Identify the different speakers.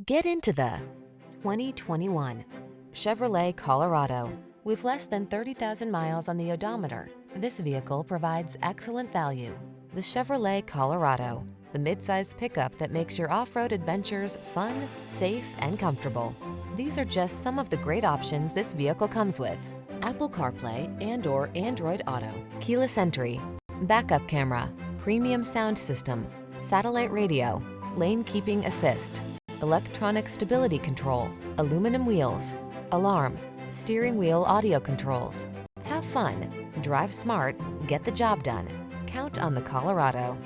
Speaker 1: Get into the 2021 Chevrolet Colorado. With less than 30,000 miles on the odometer, this vehicle provides excellent value. The Chevrolet Colorado, the midsize pickup that makes your off-road adventures fun, safe, and comfortable. These are just some of the great options this vehicle comes with: Apple CarPlay and/or Android Auto, keyless entry, backup camera, premium sound system, satellite radio, lane keeping assist, electronic stability control, aluminum wheels, alarm, steering wheel audio controls. Have fun, drive smart, get the job done. Count on the Colorado.